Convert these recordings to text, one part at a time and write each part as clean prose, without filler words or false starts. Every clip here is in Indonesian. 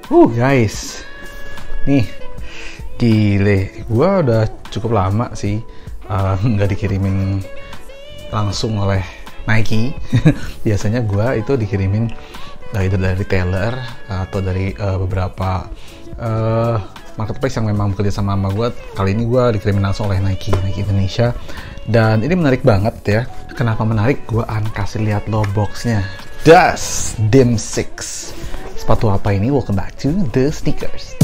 Guys, nih gile, gue udah cukup lama sih nggak dikirimin langsung oleh Nike. Biasanya gue itu dikirimin dari retailer atau dari beberapa marketplace yang memang bekerja sama gue. Kali ini gue dikirimin langsung oleh Nike Indonesia, dan ini menarik banget ya. Kenapa menarik? Gue akan kasih lihat lo boxnya. Das Dim 6. Sepatu apa ini? Welcome back to the sneakers.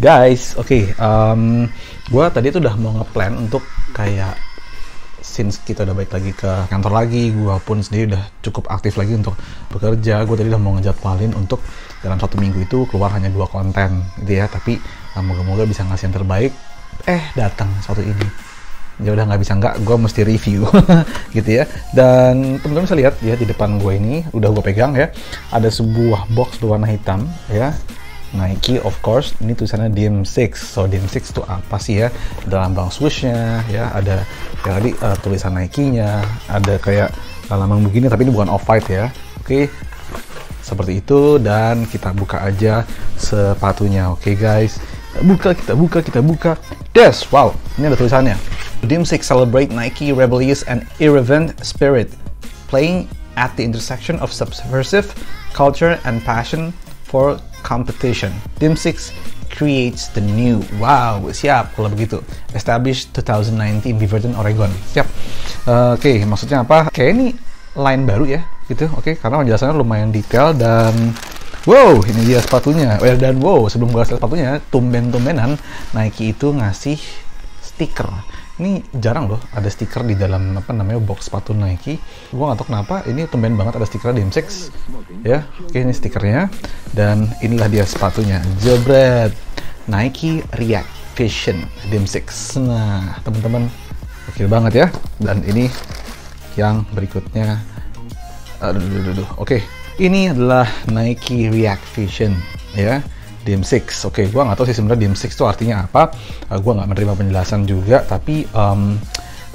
Guys, oke, gue tadi tuh udah mau ngeplan untuk kayak since kita udah balik lagi ke kantor lagi, gue pun sendiri udah cukup aktif lagi untuk bekerja. Gue tadi udah mau ngejadwalin untuk dalam 1 minggu itu keluar hanya 2 konten gitu ya, tapi moga-moga bisa ngasih yang terbaik. Datang satu ini, ya udah nggak bisa nggak, gue mesti review gitu ya. Dan teman-teman bisa lihat ya, di depan gue ini udah gue pegang ya, ada sebuah box berwarna hitam ya, Nike of course. Ini tulisannya Dim 6. So Dim 6 itu apa sih ya? Ada lambang swoosh-nya ya, ada ya tadi tulisan Nike-nya, ada kayak lambang begini, tapi ini bukan off-white ya. Oke, seperti itu. Dan kita buka aja sepatunya. Oke guys, kita buka. Des, wow, ini ada tulisannya. Dim 6 celebrate Nike rebellious and irreverent spirit, playing at the intersection of subversive culture and passion for competition. Dim 6 creates the new. Wow, siap kalau begitu. Established 2019 Beaverton, Oregon. Siap. Oke, maksudnya apa? Kayak ini line baru ya, gitu. Oke, karena penjelasannya lumayan detail. Dan wow, ini dia sepatunya. Dan wow, sebelum gue lihat sepatunya, tumben-tumbenan Nike itu ngasih stiker. Ini jarang loh ada stiker di dalam box sepatu Nike. Gue nggak tahu kenapa ini tumben banget ada stiker Dim 6 ya. Oke, ini stikernya, dan inilah dia sepatunya. Jebret, Nike React Vision Dim 6. Nah teman-teman, oke banget ya. Dan ini yang berikutnya. Oke, ini adalah Nike React Vision ya, Dim 6. Oke, gue nggak tahu sih sebenarnya Dim 6 itu artinya apa. Gue nggak menerima penjelasan juga, tapi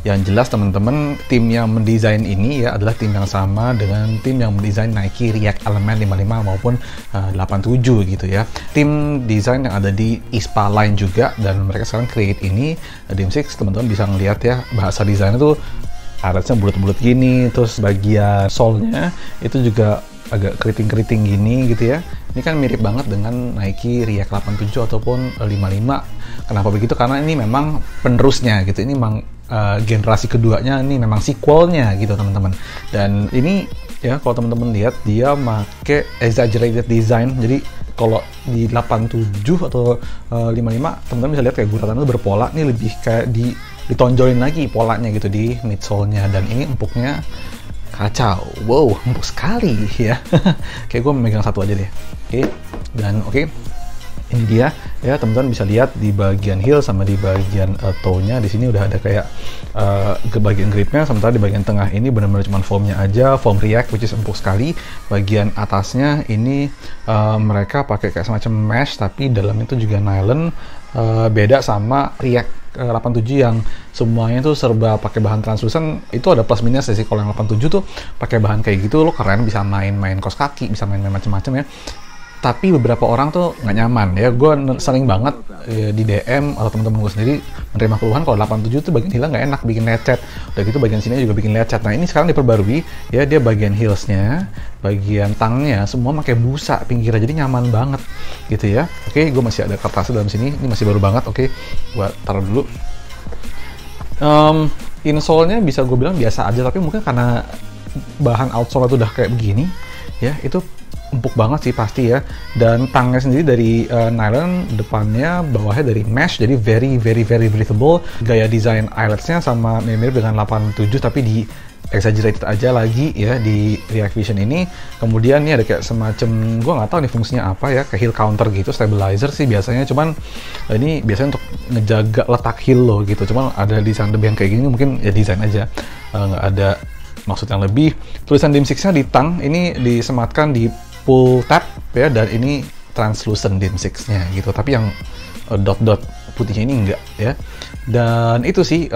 yang jelas teman-teman, tim yang mendesain ini ya adalah tim yang sama dengan tim yang mendesain Nike React Element 55 maupun 87 gitu ya. Tim desain yang ada di ISPA Line juga, dan mereka sekarang create ini Dim 6. Teman-teman bisa ngelihat ya, bahasa desainnya tuh aratnya bulat-bulat gini, terus bagian sole-nya itu juga agak keriting-keriting gini gitu ya. Ini kan mirip banget dengan Nike React 87 ataupun 55. Kenapa begitu? Karena ini memang penerusnya gitu. Ini memang generasi keduanya, ini memang sequelnya gitu teman-teman. Dan ini ya, kalau teman-teman lihat, dia make exaggerated design. Jadi kalau di 87 atau 55, teman-teman bisa lihat kayak guratannya berpola. Ini lebih kayak ditonjolin lagi polanya gitu di midsole-nya. Dan ini empuknya kacau, wow, empuk sekali ya. Kayak gue memegang satu aja deh. Oke, dan oke, ini dia ya, teman-teman bisa lihat di bagian heel sama di bagian toe-nya. Di sini udah ada kayak ke bagian gripnya, sementara di bagian tengah ini benar-benar cuma foamnya aja, foam React, which is empuk sekali. Bagian atasnya ini mereka pakai kayak semacam mesh, tapi dalamnya itu juga nylon. Beda sama React 87 yang semuanya tuh serba pakai bahan translucent. Itu ada plus minus sih. Kalau yang 87 tuh pakai bahan kayak gitu, lo keren, bisa main kaos kaki, bisa main macam-macam ya. Tapi beberapa orang tuh nggak nyaman ya. Gue sering banget di DM atau teman-teman gue sendiri menerima keluhan kalau 87 tuh bagian heelnya nggak enak, bikin lecet. Udah gitu bagian sini juga bikin lecet. Nah ini sekarang diperbarui ya, dia bagian heelsnya, bagian tangnya semua pakai busa pinggirnya, jadi nyaman banget gitu ya. Oke, gue masih ada kertasnya dalam sini. Ini masih baru banget. Oke, gue taruh dulu. Insole-nya bisa gue bilang biasa aja, tapi mungkin karena bahan outsole itu udah kayak begini ya, itu empuk banget sih pasti ya. Dan tangnya sendiri dari nylon, depannya bawahnya dari mesh, jadi very breathable. Gaya desain eyeletsnya sama mirip dengan 87 tapi di exaggerated aja lagi ya di React Vision ini. Kemudian ini ada kayak semacam, gue nggak tahu nih fungsinya apa ya, kayak heel counter gitu, stabilizer sih biasanya. Cuman ini biasanya untuk ngejaga letak heel lo gitu. Cuman ada desain lebih yang kayak gini, mungkin ya desain aja, nggak ada maksud yang lebih. Tulisan Dim 6-nya di tang ini disematkan di pull tab ya, dan ini translucent Dim 6-nya gitu. Tapi yang dot-dot putihnya ini enggak ya. Dan itu sih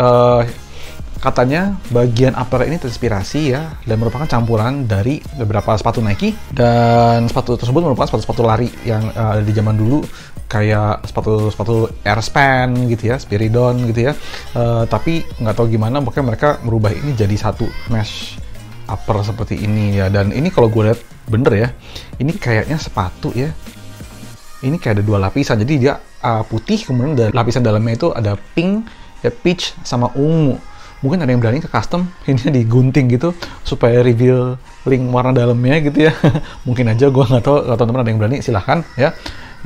katanya bagian upper ini terinspirasi ya, dan merupakan campuran dari beberapa sepatu Nike, dan sepatu tersebut merupakan sepatu-sepatu lari yang ada di zaman dulu, kayak sepatu Airspan gitu ya, Spiridon gitu ya. Tapi nggak tahu gimana, pokoknya mereka merubah ini jadi satu mesh upper seperti ini ya. Dan ini kalau gue lihat bener ya, ini kayaknya sepatu ya, ini kayak ada 2 lapisan, jadi dia putih, kemudian lapisan dalamnya itu ada pink ya, peach sama ungu. Mungkin ada yang berani ke custom ini digunting gitu supaya reveal link warna dalamnya gitu ya. Mungkin aja, gue nggak tahu. Kalau teman-teman ada yang berani silahkan ya.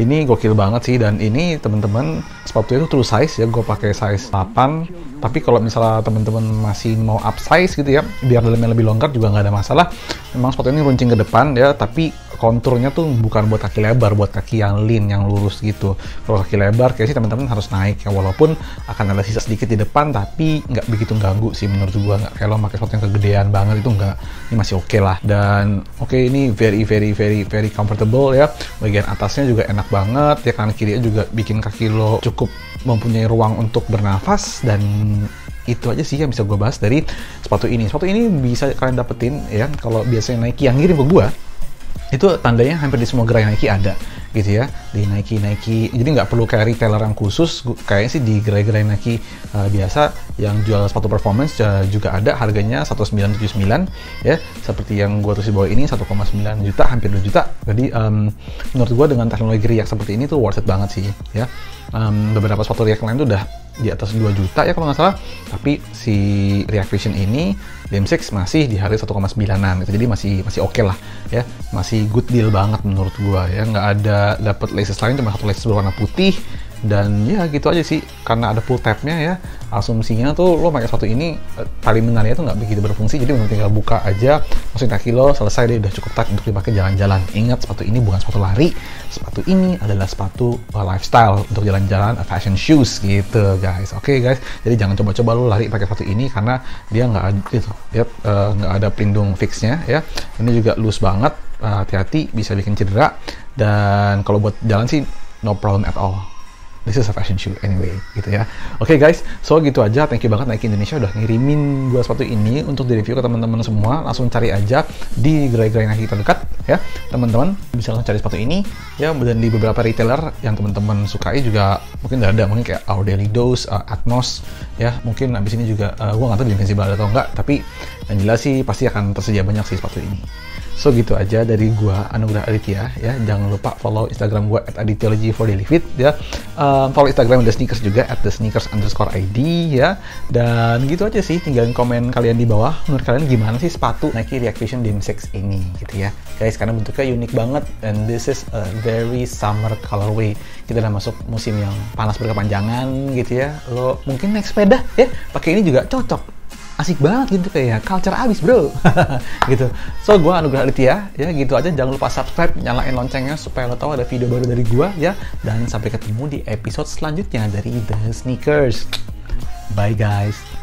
Ini gokil banget sih, dan ini teman-teman sepatunya itu true size ya, gue pakai size 8. Tapi kalau misalnya teman-teman masih mau upsize gitu ya, biar dalamnya lebih longgar juga nggak ada masalah. Memang sepatu ini runcing ke depan ya, tapi konturnya tuh bukan buat kaki lebar, buat kaki yang lean, yang lurus gitu. Kalau kaki lebar kayak sih teman-teman harus naik ya, walaupun akan ada sisa sedikit di depan, tapi nggak begitu ganggu sih menurut gua. Nggak kayak lo pakai sepatu yang kegedean banget, itu nggak, ini masih oke lah. Dan oke, ini very comfortable ya. Bagian atasnya juga enak banget ya, kanan kirinya juga bikin kaki lo cukup mempunyai ruang untuk bernafas. Dan itu aja sih yang bisa gue bahas dari sepatu ini. Sepatu ini bisa kalian dapetin ya, kalau biasanya Nike yang ngirim ke gue, itu tandanya hampir di semua gerai Nike ada gitu ya, di Nike. Jadi nggak perlu kayak retailer yang khusus, kayaknya sih di gerai-gerai Nike biasa yang jual sepatu performance juga ada. Harganya 1979 ya, seperti yang gue tulis di bawah ini, 1,9 juta, hampir 2 juta. Jadi menurut gue dengan teknologi React seperti ini tuh worth it banget sih ya. Beberapa sepatu React lain tuh udah di atas 2 juta ya kalau nggak salah, tapi si React Vision ini DM6 masih di harga 1,9an gitu. Jadi masih oke lah ya, masih good deal banget menurut gua ya. Nggak ada dapat laces lain, cuma satu laces berwarna putih. Dan ya gitu aja sih, karena ada pull tabnya ya, asumsinya tuh lo pakai sepatu ini tali menarnya tuh nggak begitu berfungsi, jadi tinggal buka aja, masukin kaki lo, selesai deh, udah cukup tight untuk dipakai jalan-jalan. Ingat, sepatu ini bukan sepatu lari, sepatu ini adalah sepatu lifestyle untuk jalan-jalan, fashion shoes gitu guys. Oke guys, jadi jangan coba-coba lo lari pakai sepatu ini, karena dia nggak ada gitu ya, nggak ada pelindung fixnya ya. Ini juga loose banget, hati-hati bisa bikin cedera. Dan kalau buat jalan sih no problem at all. This is a fashion shoe anyway, gitu ya. Oke guys, so gitu aja. Thank you banget Nike Indonesia udah ngirimin gua sepatu ini untuk di-review ke teman-teman semua. Langsung cari aja di gerai-gerai Nike terdekat ya. Teman-teman bisa langsung cari sepatu ini ya, dan di beberapa retailer yang teman-teman sukai juga mungkin udah ada, mungkin kayak Our Daily Dose, Atmos ya. Mungkin abis ini juga gua nggak tahu di Invincible atau enggak, tapi yang jelas sih pasti akan tersedia banyak sih sepatu ini. So gitu aja dari gua, Anugrah Aditya ya. Jangan lupa follow Instagram gua @adityology for daily fit ya. Follow Instagram The Sneakers juga @thesneakers_id ya. Dan gitu aja sih, tinggalin komen kalian di bawah. Menurut kalian gimana sih sepatu Nike React Vision DM6 ini gitu ya. Guys, karena bentuknya unik banget, and this is a very summer colorway. Kita udah masuk musim yang panas berkepanjangan gitu ya. Lo mungkin naik sepeda ya, pakai ini juga cocok. Asik banget gitu, kayak culture abis bro. Gitu. So gue Anugrah Aditya ya, gitu aja. Jangan lupa subscribe, nyalain loncengnya supaya lo tahu ada video baru dari gue ya. Dan sampai ketemu di episode selanjutnya dari The Sneakers. Bye guys.